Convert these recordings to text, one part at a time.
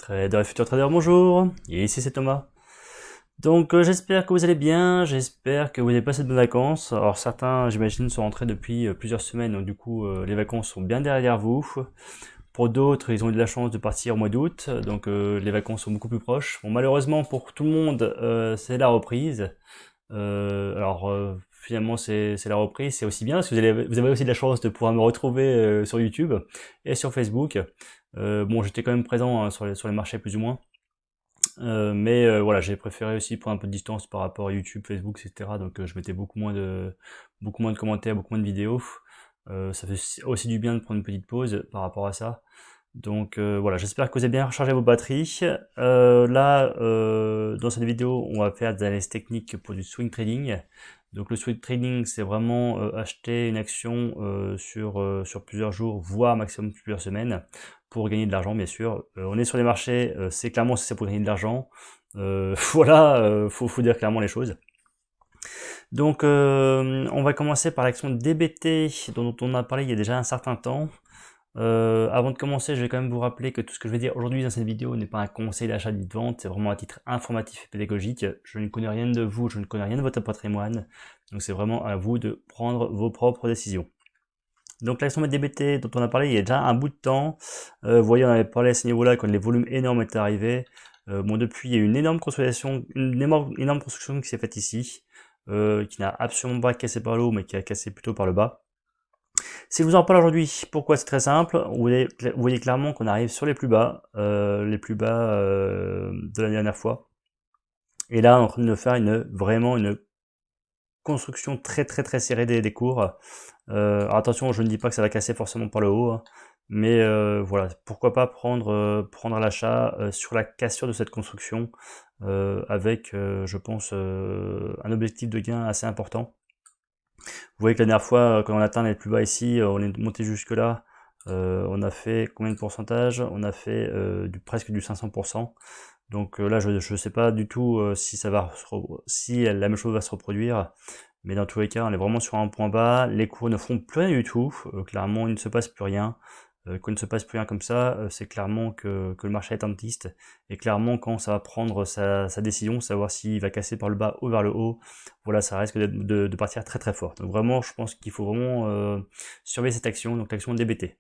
Trader et futur trader, bonjour, et ici c'est Thomas. Donc j'espère que vous allez bien, j'espère que vous avez passé de bonnes vacances. Alors certains, j'imagine, sont rentrés depuis plusieurs semaines, donc du coup les vacances sont bien derrière vous. Pour d'autres, ils ont eu de la chance de partir au mois d'août, donc les vacances sont beaucoup plus proches. Bon, malheureusement pour tout le monde, c'est la reprise. Finalement c'est la reprise, c'est aussi bien parce que vous avez aussi de la chance de pouvoir me retrouver sur YouTube et sur Facebook. Bon, j'étais quand même présent hein, sur les marchés plus ou moins. Voilà, j'ai préféré aussi prendre un peu de distance par rapport à YouTube, Facebook, etc. Donc je mettais beaucoup moins de commentaires, beaucoup moins de vidéos. Ça fait aussi du bien de prendre une petite pause par rapport à ça. Donc voilà, j'espère que vous avez bien rechargé vos batteries. Dans cette vidéo, on va faire des analyses techniques pour du swing trading. Donc le swing trading, c'est vraiment acheter une action sur plusieurs jours, voire maximum plusieurs semaines, pour gagner de l'argent, bien sûr. On est sur les marchés, c'est clairement si c'est pour gagner de l'argent. Voilà, faut dire clairement les choses. Donc on va commencer par l'action DBT dont on a parlé il y a déjà un certain temps. Avant de commencer, je vais quand même vous rappeler que tout ce que je vais dire aujourd'hui dans cette vidéo n'est pas un conseil d'achat ni de vente, c'est vraiment à titre informatif et pédagogique. Je ne connais rien de vous, je ne connais rien de votre patrimoine, donc c'est vraiment à vous de prendre vos propres décisions. Donc l'action DBT dont on a parlé il y a déjà un bout de temps, vous voyez on avait parlé à ce niveau-là quand les volumes énormes étaient arrivés. Bon, depuis il y a eu une énorme consolidation, énorme construction qui s'est faite ici, qui n'a absolument pas cassé par le haut mais qui a cassé plutôt par le bas. Si je vous en parle aujourd'hui, pourquoi? C'est très simple. Vous voyez clairement qu'on arrive sur les plus bas de la dernière fois. Et là, on est en train de faire vraiment une construction très serrée des cours. Alors attention, je ne dis pas que ça va casser forcément par le haut, hein, mais voilà, pourquoi pas prendre l'achat sur la cassure de cette construction avec, je pense, un objectif de gain assez important. Vous voyez que la dernière fois, quand on atteint les plus bas ici, on est monté jusque là. On a fait combien de pourcentage? On a fait presque du 500%. Donc là, je ne sais pas du tout si la même chose va se reproduire. Mais dans tous les cas, on est vraiment sur un point bas. Les cours ne font plus rien du tout. Clairement, il ne se passe plus rien. Quand il ne se passe plus rien comme ça, c'est clairement que le marché est attentiste. Et clairement, quand ça va prendre sa décision, savoir s'il va casser par le bas ou vers le haut, voilà, ça risque de partir très fort. Donc vraiment, je pense qu'il faut vraiment surveiller cette action, donc l'action DBT.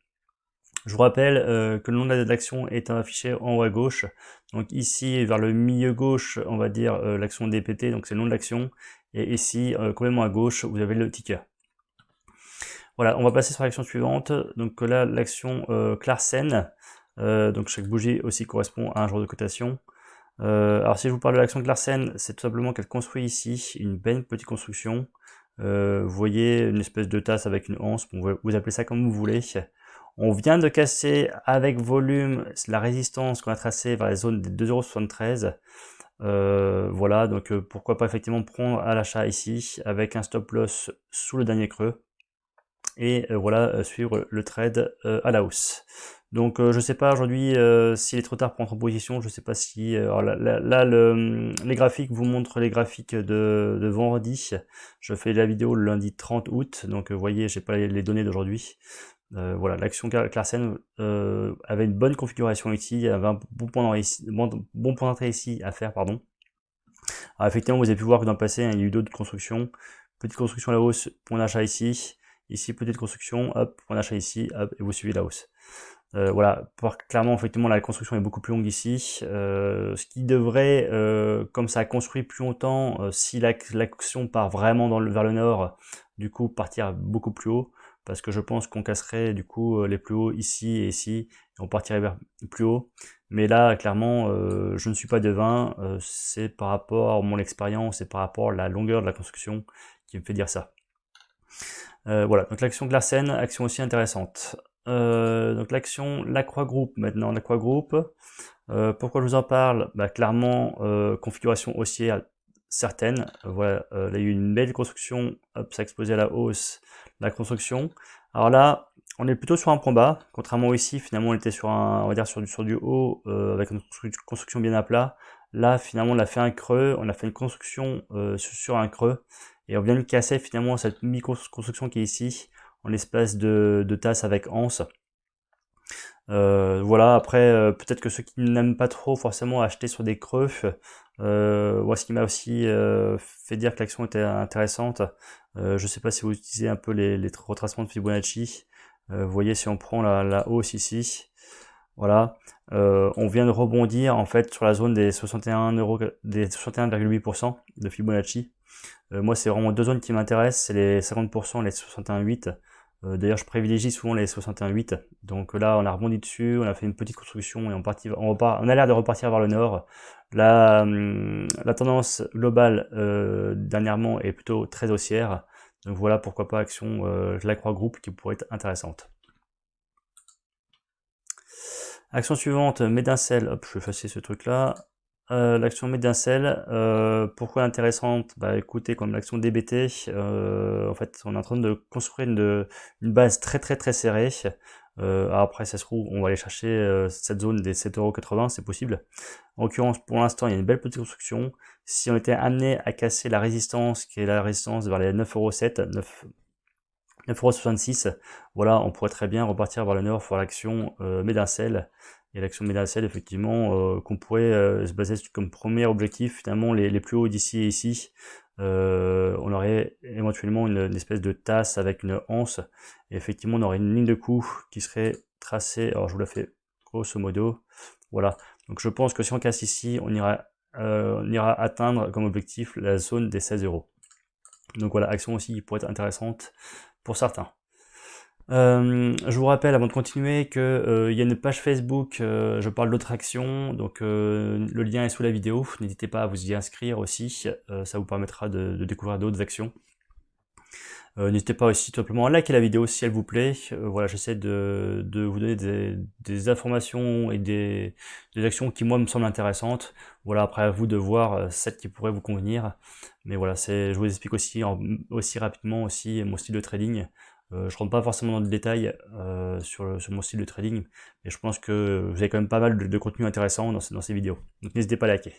Je vous rappelle que le nom de l'action est affiché en haut à gauche. Donc ici, vers le milieu gauche, on va dire l'action DBT, donc c'est le nom de l'action. Et ici, complètement à gauche, vous avez le ticker. Voilà, on va passer sur l'action suivante. Donc là, l'action Clarsen. Donc chaque bougie aussi correspond à un jour de cotation. Alors si je vous parle de l'action Clarsen, c'est tout simplement qu'elle construit ici une belle petite construction. Vous voyez une espèce de tasse avec une anse, vous appelez ça comme vous voulez. On vient de casser avec volume la résistance qu'on a tracée vers les zones des 2,73 €. Voilà, donc pourquoi pas effectivement prendre à l'achat ici avec un stop loss sous le dernier creux et voilà, suivre le trade à la hausse. Donc je sais pas aujourd'hui s'il est trop tard pour entrer en position, je sais pas si alors les graphiques vous montrent les graphiques de vendredi. Je fais la vidéo le lundi 30 août, donc vous voyez, j'ai pas les données d'aujourd'hui. Voilà, l'action Clarsen avait une bonne configuration ici, il y avait un bon point d'entrée ici à faire, pardon. Alors effectivement, vous avez pu voir que dans le passé, hein, il y a eu d'autres constructions. Petite construction à la hausse, point d'achat ici. Ici, petite construction, hop, point d'achat ici, hop, et vous suivez la hausse. Voilà, clairement, effectivement, la construction est beaucoup plus longue ici. Ce qui devrait, comme ça a construit plus longtemps, si l'action part vraiment vers le nord, du coup, partir beaucoup plus haut, parce que je pense qu'on casserait du coup les plus hauts ici et ici, et on partirait vers plus haut. Mais là, clairement, je ne suis pas devin, c'est par rapport à mon expérience et par rapport à la longueur de la construction qui me fait dire ça. Voilà, donc l'action Clarsen, action aussi intéressante. Donc l'action Lacroix Group maintenant, Lacroix Group. Pourquoi je vous en parle? Bah, clairement, configuration haussière certaine. Voilà, là il y a eu une belle construction, hop, ça a explosé à la hausse, la construction. Alors là, on est plutôt sur un point bas, contrairement ici, finalement on était sur on va dire sur du haut, avec une construction bien à plat. Là, finalement, on a fait un creux, on a fait une construction sur un creux, et on vient de casser finalement cette micro-construction qui est ici, en l'espace de tasse avec anse. Voilà, après, peut-être que ceux qui n'aiment pas trop forcément acheter sur des creux, moi, ce qui m'a aussi fait dire que l'action était intéressante, je sais pas si vous utilisez un peu les retracements de Fibonacci. Vous voyez, si on prend la hausse ici, voilà, on vient de rebondir en fait sur la zone des 61 euros, des 61,8% de Fibonacci. Moi, c'est vraiment deux zones qui m'intéressent, c'est les 50% et les 61,8. D'ailleurs, je privilégie souvent les 61,8. Donc là, on a rebondi dessus, on a fait une petite construction et on a l'air de repartir vers le nord. La tendance globale dernièrement est plutôt très haussière. Donc voilà, pourquoi pas action, je la crois groupe qui pourrait être intéressante. Action suivante, Medincell. Hop, je vais effacer ce truc-là. L'action Medincell, pourquoi intéressante? Bah écoutez, comme l'action DBT, en fait, on est en train de construire une base très très très serrée. Après, ça se trouve, on va aller chercher cette zone des 7,80€, c'est possible. En l'occurrence, pour l'instant, il y a une belle petite construction. Si on était amené à casser la résistance, qui est la résistance vers les 9,07€, 9,66€, voilà, on pourrait très bien repartir vers le nord pour l'action Medincell. Et l'action Medincell, effectivement, qu'on pourrait se baser comme premier objectif, finalement, les plus hauts d'ici et ici. On aurait éventuellement une espèce de tasse avec une anse. Et effectivement, on aurait une ligne de coup qui serait tracée. Alors, je vous la fais grosso modo. Voilà. Donc, je pense que si on casse ici, on ira atteindre comme objectif la zone des 16€. Donc voilà, action aussi qui pourrait être intéressante pour certains. Je vous rappelle avant de continuer que il y a une page Facebook, je parle d'autres actions, donc le lien est sous la vidéo, n'hésitez pas à vous y inscrire aussi, ça vous permettra de découvrir d'autres actions. N'hésitez pas aussi tout simplement à liker la vidéo si elle vous plaît. Voilà, j'essaie de vous donner des informations et des actions qui moi me semblent intéressantes. Voilà, après à vous de voir celles qui pourraient vous convenir. Mais voilà, je vous explique aussi rapidement aussi mon style de trading. Je rentre pas forcément dans le détail sur mon style de trading, mais je pense que vous avez quand même pas mal de contenu intéressant dans ces vidéos. Donc n'hésitez pas à liker.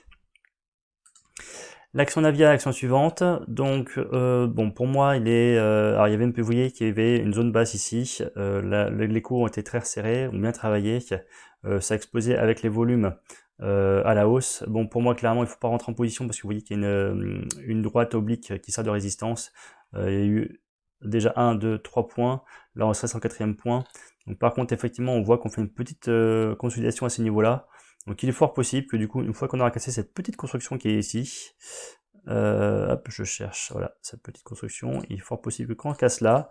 L'action Navia, l'action suivante. Donc, bon, pour moi, alors, il y avait vous voyez qu'il y avait une zone basse ici. Les cours ont été très serrés, ont bien travaillé. Ça a explosé avec les volumes à la hausse. Bon, pour moi, clairement, il ne faut pas rentrer en position parce que vous voyez qu'il y a une droite oblique qui sert de résistance. Il y a eu déjà 1, 2, 3 points. Là, on serait sur le quatrième point. Donc, par contre, effectivement, on voit qu'on fait une petite consolidation à ce niveau-là. Donc il est fort possible que du coup, une fois qu'on aura cassé cette petite construction qui est ici, hop, je cherche, voilà, cette petite construction, il est fort possible que quand on casse là,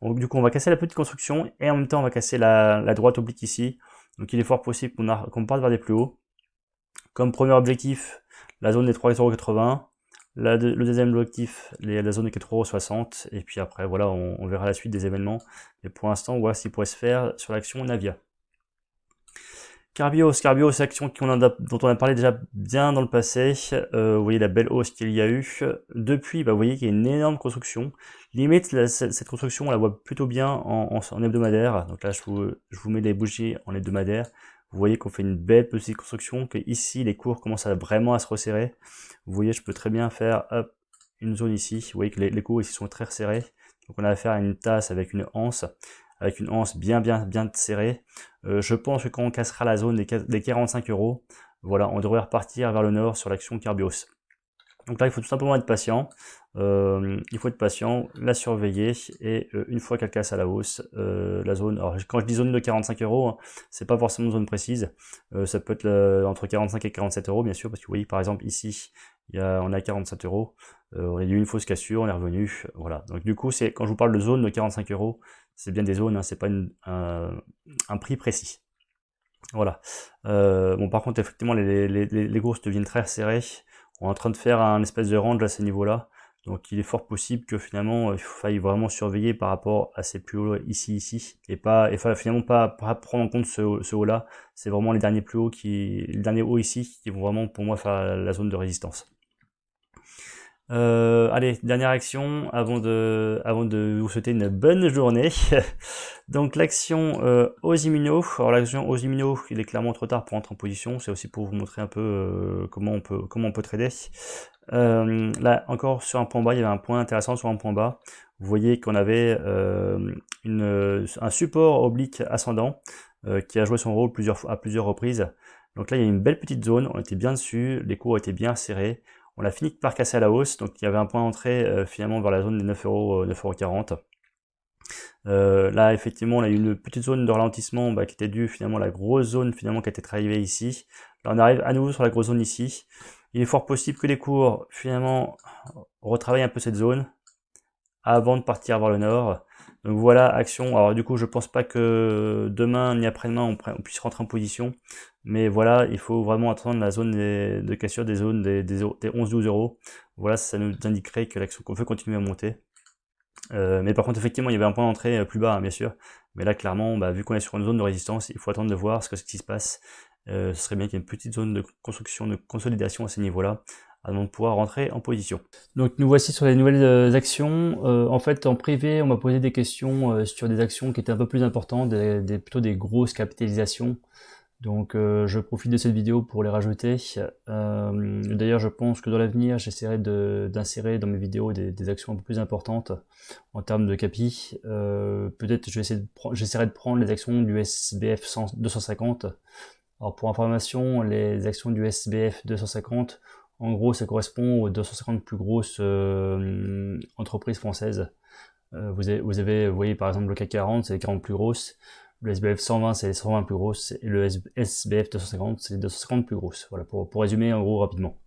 du coup on va casser la petite construction et en même temps on va casser la droite oblique ici. Donc il est fort possible qu'on parte vers des plus hauts. Comme premier objectif, la zone des 3,80€, le deuxième objectif, la zone des 4,60€, et puis après voilà, on verra la suite des événements. Et pour l'instant, voilà ce qui pourrait se faire sur l'action Navia. Carbios, action dont on a parlé déjà bien dans le passé. Vous voyez la belle hausse qu'il y a eu. Depuis, bah, vous voyez qu'il y a une énorme construction. Limite, cette construction, on la voit plutôt bien en hebdomadaire. Donc là, je vous mets les bougies en hebdomadaire. Vous voyez qu'on fait une belle petite construction, que ici, les cours commencent vraiment à se resserrer. Vous voyez, je peux très bien faire hop, une zone ici. Vous voyez que les cours ici sont très resserrés. Donc on a affaire à une tasse avec une anse bien serrée. Je pense que quand on cassera la zone des 45€, voilà, on devrait repartir vers le nord sur l'action Carbios. Donc là, il faut tout simplement être patient. Il faut être patient, la surveiller et une fois qu'elle casse à la hausse, la zone. Alors quand je dis zone de 45€, hein, c'est pas forcément une zone précise. Ça peut être entre 45 et 47€, bien sûr, parce que vous voyez par exemple ici, on est à 47€. On a eu une fausse cassure, on est revenu. Voilà. Donc du coup, quand je vous parle de zone de 45€, c'est bien des zones, hein, c'est pas un prix précis. Voilà. Bon, par contre, effectivement, les courses deviennent très serrées. On est en train de faire un espèce de range à ces niveaux-là. Donc, il est fort possible que finalement, il faille vraiment surveiller par rapport à ces plus hauts ici, et finalement pas prendre en compte ce haut-là. C'est vraiment les derniers plus hauts les derniers hauts ici qui vont vraiment, pour moi, faire la zone de résistance. Allez, dernière action avant de vous souhaiter une bonne journée. Donc l'action Osimino. Alors l'action Osimino, il est clairement trop tard pour entrer en position. C'est aussi pour vous montrer un peu comment on peut trader. Là encore sur un point bas, il y avait un point intéressant sur un point bas. Vous voyez qu'on avait un support oblique ascendant. qui a joué son rôle à plusieurs reprises. Donc là, il y a une belle petite zone, on était bien dessus, les cours étaient bien serrés. On a fini par casser à la hausse, donc il y avait un point d'entrée finalement vers la zone des 9 €, 9,40 €. Là, effectivement, on a eu une petite zone de ralentissement qui était due finalement à la grosse zone finalement qui a été travaillée ici. Là, on arrive à nouveau sur la grosse zone ici. Il est fort possible que les cours finalement retravaillent un peu cette zone avant de partir vers le nord. Donc voilà, action. Alors du coup, je pense pas que demain ni après-demain on puisse rentrer en position, mais voilà, il faut vraiment attendre la zone de cassure des zones des 11-12 €. Voilà, ça nous indiquerait que l'action qu'on veut continuer à monter. Mais par contre, effectivement, il y avait un point d'entrée plus bas, hein, bien sûr. Mais là, clairement, vu qu'on est sur une zone de résistance, il faut attendre de voir ce qui se passe. Ce serait bien qu'il y ait une petite zone de construction, de consolidation à ces niveaux-là, avant de pouvoir rentrer en position. Donc nous voici sur les nouvelles actions. En fait, en privé, on m'a posé des questions sur des actions qui étaient un peu plus importantes, plutôt des grosses capitalisations. Donc je profite de cette vidéo pour les rajouter. D'ailleurs, je pense que dans l'avenir, j'essaierai d'insérer dans mes vidéos des actions un peu plus importantes en termes de capi. Peut-être j'essaierai de prendre les actions du SBF 250. Alors pour information, les actions du SBF 250, en gros, ça correspond aux 250 plus grosses entreprises françaises. Vous voyez par exemple le CAC 40, c'est les 40 plus grosses. Le SBF 120, c'est les 120 plus grosses. Et le SBF 250, c'est les 250 plus grosses. Voilà, pour résumer en gros rapidement.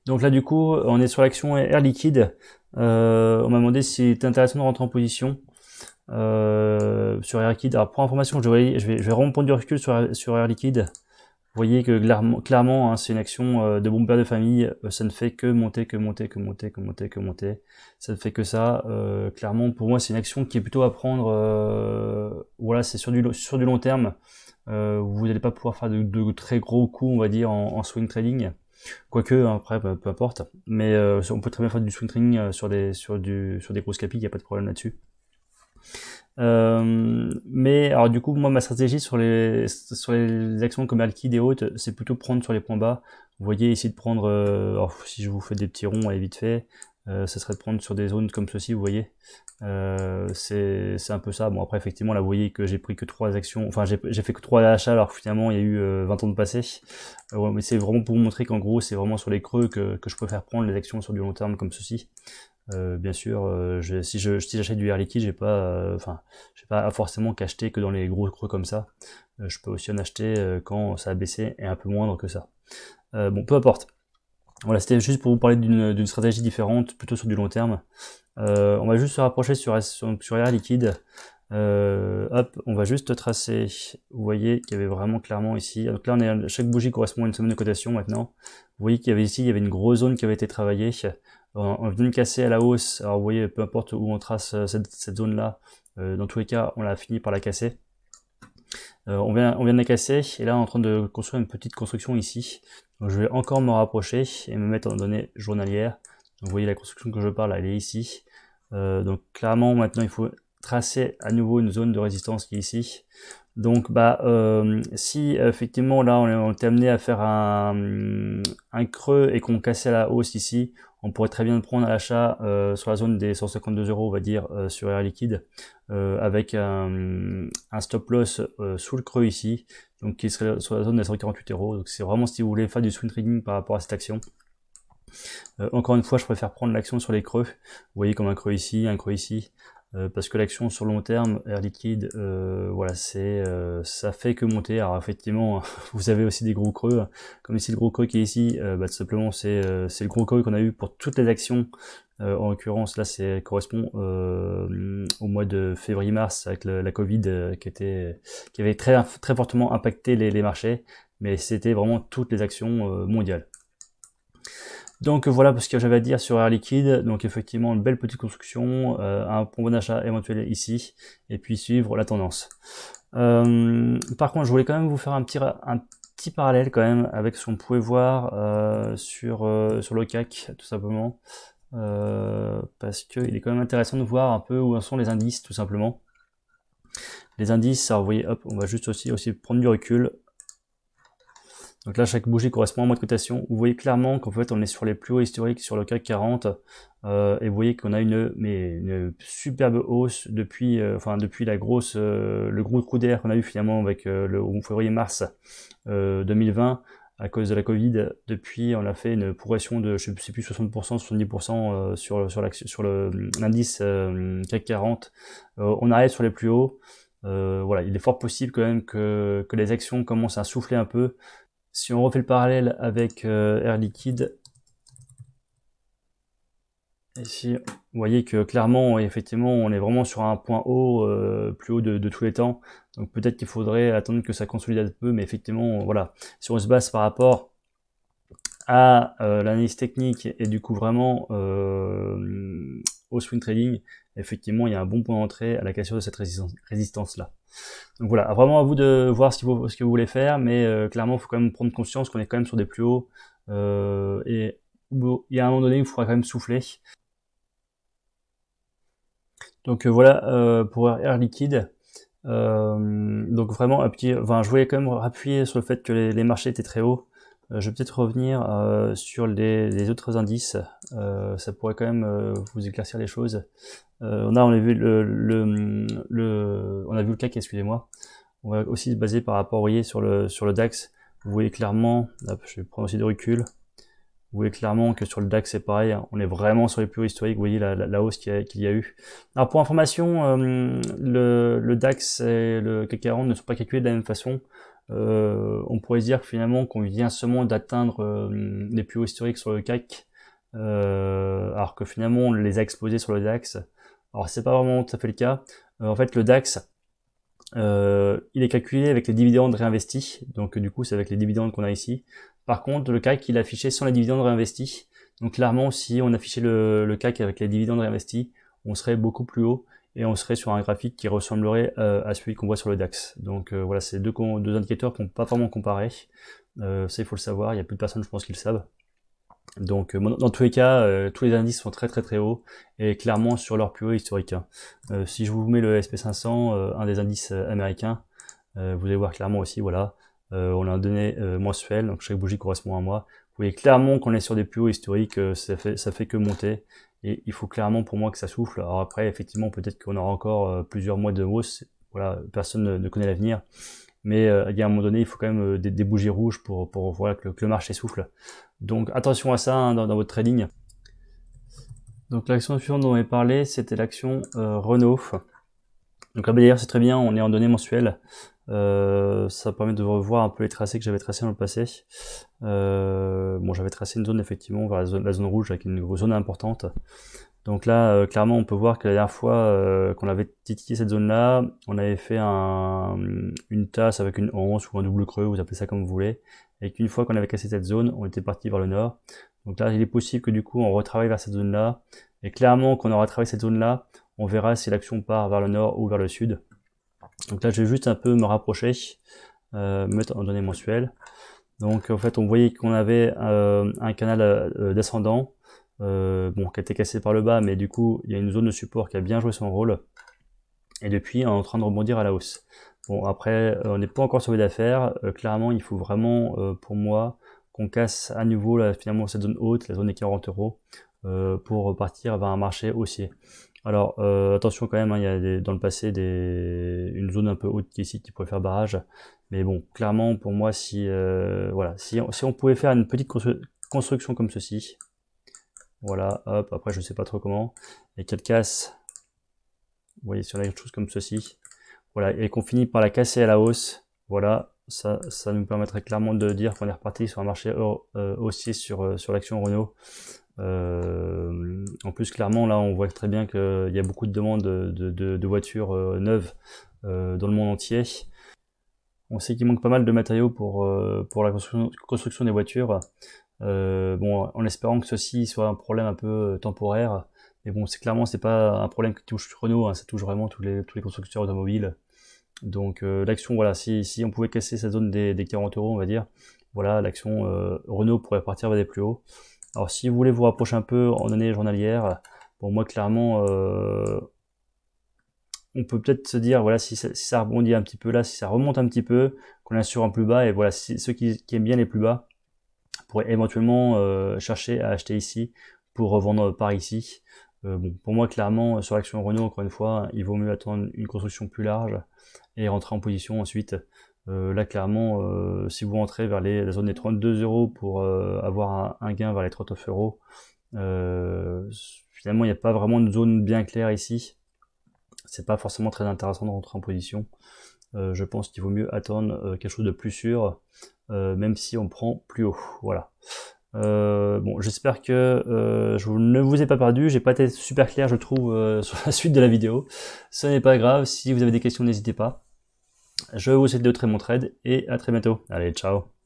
Donc là, du coup, on est sur l'action Air Liquide. On m'a demandé si c'était intéressant de rentrer en position sur Air Liquide. Alors pour information, je vais vraiment prendre du recul sur Air Liquide. Vous voyez que clairement hein, c'est une action de bon père de famille, ça ne fait que monter, que monter, que monter, que monter, que monter. Ça ne fait que ça. Clairement, pour moi, c'est une action qui est plutôt à prendre. Voilà, c'est sur du long terme. Vous n'allez pas pouvoir faire de très gros coups, on va dire, en swing trading. Quoique, hein, après, peu importe. Mais on peut très bien faire du swing trading sur des grosses capis, il n'y a pas de problème là-dessus. Mais alors du coup, moi, ma stratégie sur les actions comme Air Liquide et autres, c'est plutôt prendre sur les points bas. Vous voyez, essayer de prendre, alors, si je vous fais des petits ronds, allez vite fait, ça serait de prendre sur des zones comme ceci, vous voyez. C'est un peu ça. Bon après, effectivement, là, vous voyez que j'ai pris que 3 actions, enfin j'ai fait que 3 achats, alors que finalement, il y a eu 20 ans de passé. Ouais, mais c'est vraiment pour vous montrer qu'en gros, c'est vraiment sur les creux que je préfère prendre les actions sur du long terme comme ceci. Bien sûr, si j'achète du Air Liquide, j'ai pas forcément qu'acheter que dans les gros creux comme ça. Je peux aussi en acheter quand ça a baissé et un peu moindre que ça. Bon, peu importe. Voilà, c'était juste pour vous parler d'une stratégie différente, plutôt sur du long terme. On va juste se rapprocher sur Air Liquide. Hop, on va juste tracer. Vous voyez qu'il y avait vraiment clairement ici. Donc là, chaque bougie correspond à une semaine de cotation maintenant. Vous voyez qu'il y avait ici, il y avait une grosse zone qui avait été travaillée. On vient de casser à la hausse. Alors vous voyez, peu importe où on trace cette zone-là, dans tous les cas, on l'a fini par la casser. On vient de la casser et là on est en train de construire une petite construction ici. Donc je vais encore me rapprocher et me mettre en données journalières. Donc vous voyez la construction que je parle, elle est ici. Donc clairement maintenant il faut tracer à nouveau une zone de résistance qui est ici. Donc si effectivement là on est amené à faire un creux et qu'on cassait à la hausse ici, on pourrait très bien prendre à l'achat sur la zone des 152 €, on va dire, sur Air Liquide, avec un stop loss sous le creux ici, donc qui serait sur la zone des 148 €. Donc c'est vraiment si vous voulez faire du swing trading par rapport à cette action. Encore une fois, je préfère prendre l'action sur les creux. Vous voyez comme un creux ici, parce que l'action sur long terme, Air Liquide, voilà, ça fait que monter. Alors effectivement, vous avez aussi des gros creux, comme ici le gros creux qui est ici, tout simplement c'est le gros creux qu'on a eu pour toutes les actions. En l'occurrence, là, ça correspond au mois de février-mars avec la Covid qui avait très très fortement impacté les marchés, mais c'était vraiment toutes les actions mondiales. Donc voilà ce que j'avais à dire sur Air Liquide. Donc effectivement une belle petite construction, un bon d'achat éventuel ici, et puis suivre la tendance. Par contre, je voulais quand même vous faire un petit parallèle quand même avec ce qu'on pouvait voir sur le CAC tout simplement, parce qu'il est quand même intéressant de voir un peu où en sont les indices tout simplement. Les indices, alors vous voyez, hop, on va juste aussi prendre du recul. Donc là, chaque bougie correspond à un mois de cotation. Vous voyez clairement qu'en fait, on est sur les plus hauts historiques sur le CAC 40. Et vous voyez qu'on a une superbe hausse depuis, depuis la grosse, le gros coup d'air qu'on a eu finalement avec le février-mars 2020 à cause de la Covid. Depuis, on a fait une progression de, je sais plus, 60%, 70% sur l'indice CAC 40. On arrive sur les plus hauts. Voilà, il est fort possible quand même que les actions commencent à souffler un peu. Si on refait le parallèle avec Air Liquide, ici, vous voyez que clairement, effectivement, on est vraiment sur un point haut, plus haut de tous les temps. Donc peut-être qu'il faudrait attendre que ça consolide un peu, mais effectivement, voilà. Si on se base par rapport à l'analyse technique et du coup vraiment au swing trading, effectivement, il y a un bon point d'entrée à la cassure de cette résistance-là. Donc voilà, vraiment à vous de voir ce que vous voulez faire, mais clairement, il faut quand même prendre conscience qu'on est quand même sur des plus hauts, et il y a un moment donné où il faudra quand même souffler. Donc voilà pour Air Liquide. Donc vraiment un petit, je voulais quand même appuyer sur le fait que les marchés étaient très hauts. Je vais peut-être revenir sur les autres indices. Ça pourrait quand même vous éclaircir les choses. On a vu on a vu le CAC, excusez-moi. On va aussi se baser par rapport, vous voyez, sur le DAX. Vous voyez clairement, hop, je vais prendre aussi de recul. Vous voyez clairement que sur le DAX c'est pareil, hein. On est vraiment sur les plus hauts historiques. Vous voyez la hausse qu'il y a eu. Alors pour information, le DAX et le CAC 40 ne sont pas calculés de la même façon. On pourrait dire que finalement qu'on vient seulement d'atteindre les plus hauts historiques sur le CAC, alors que finalement on les a explosés sur le DAX. Alors c'est pas vraiment tout à fait le cas. En fait le DAX, il est calculé avec les dividendes réinvestis, donc du coup c'est avec les dividendes qu'on a ici. Par contre le CAC il est affiché sans les dividendes réinvestis, donc clairement si on affichait le CAC avec les dividendes réinvestis, on serait beaucoup plus haut et on serait sur un graphique qui ressemblerait à celui qu'on voit sur le DAX. Donc voilà, c'est deux indicateurs qu'on ne peut pas vraiment comparer. Ça il faut le savoir, il y a peu de personnes je pense qui le savent. Donc dans tous les cas, tous les indices sont très très très hauts et clairement sur leur plus haut historique. Si je vous mets le SP500, un des indices américains, vous allez voir clairement aussi, voilà, on a un donné mensuel, donc chaque bougie correspond à un mois. Vous voyez clairement qu'on est sur des plus hauts historiques, ça fait que monter et il faut clairement pour moi que ça souffle. Alors après, effectivement, peut-être qu'on aura encore plusieurs mois de hausse. Voilà, personne ne connaît l'avenir. Mais il y a un moment donné, il faut quand même des bougies rouges pour voilà, que le marché souffle. Donc attention à ça hein, dans votre trading. Donc l'action suivante dont on avait parlé, c'était l'action Renault. Donc là d'ailleurs c'est très bien, on est en données mensuelles. Ça permet de revoir un peu les tracés que j'avais tracés dans le passé. Bon, j'avais tracé une zone effectivement vers la zone rouge avec une zone importante. Donc là, clairement, on peut voir que la dernière fois qu'on avait titillé cette zone-là, on avait fait une tasse avec une anse ou un double creux, vous appelez ça comme vous voulez, et qu'une fois qu'on avait cassé cette zone, on était parti vers le nord. Donc là, il est possible que du coup, on retravaille vers cette zone-là, et clairement, quand on aura travaillé cette zone-là, on verra si l'action part vers le nord ou vers le sud. Donc là, je vais juste un peu me rapprocher, mettre en données mensuelles. Donc en fait, on voyait qu'on avait un canal descendant, bon, qui a été cassé par le bas, mais du coup, il y a une zone de support qui a bien joué son rôle. Et depuis, on est en train de rebondir à la hausse. Bon, après, on n'est pas encore sauvé d'affaires. Clairement, il faut vraiment, pour moi, qu'on casse à nouveau là, finalement cette zone haute, la zone des 40 euros, pour repartir vers un marché haussier. Alors, attention quand même, hein, il y a dans le passé une zone un peu haute qui est ici qui pourrait faire barrage. Mais bon, clairement, pour moi, voilà, si on pouvait faire une petite construction comme ceci, voilà, hop, après je sais pas trop comment, et qu'elle casse, vous voyez, sur quelque chose comme ceci, voilà, et qu'on finit par la casser à la hausse, voilà, ça nous permettrait clairement de dire qu'on est reparti sur un marché haussier sur l'action Renault. En plus, clairement, là, on voit très bien qu'il y a beaucoup de demandes de voitures neuves dans le monde entier. On sait qu'il manque pas mal de matériaux pour la construction des voitures. Bon, en espérant que ceci soit un problème un peu temporaire. Mais bon, c'est pas un problème qui touche Renault, hein, ça touche vraiment tous les constructeurs automobiles. Donc l'action, voilà, si on pouvait casser cette zone des 40 euros, on va dire, voilà, l'action Renault pourrait partir vers des plus hauts. Alors si vous voulez vous rapprocher un peu en année journalière, bon moi clairement on peut peut-être se dire, voilà, si ça rebondit un petit peu là, si ça remonte un petit peu, qu'on assure en plus bas, et voilà, ceux qui aiment bien les plus bas pourraient éventuellement chercher à acheter ici pour revendre par ici. Bon, pour moi, clairement, sur l'action Renault, encore une fois, il vaut mieux attendre une construction plus large et rentrer en position ensuite. Là, clairement, si vous rentrez vers la zone des 32 euros pour avoir un gain vers les 39 euros, finalement, il n'y a pas vraiment de zone bien claire ici. C'est pas forcément très intéressant de rentrer en position. Je pense qu'il vaut mieux attendre quelque chose de plus sûr, même si on prend plus haut. Voilà. Bon, j'espère que je ne vous ai pas perdu, j'ai pas été super clair je trouve sur la suite de la vidéo. Ce n'est pas grave, si vous avez des questions n'hésitez pas. Je vous souhaite de très bons trades et à très bientôt. Allez, ciao.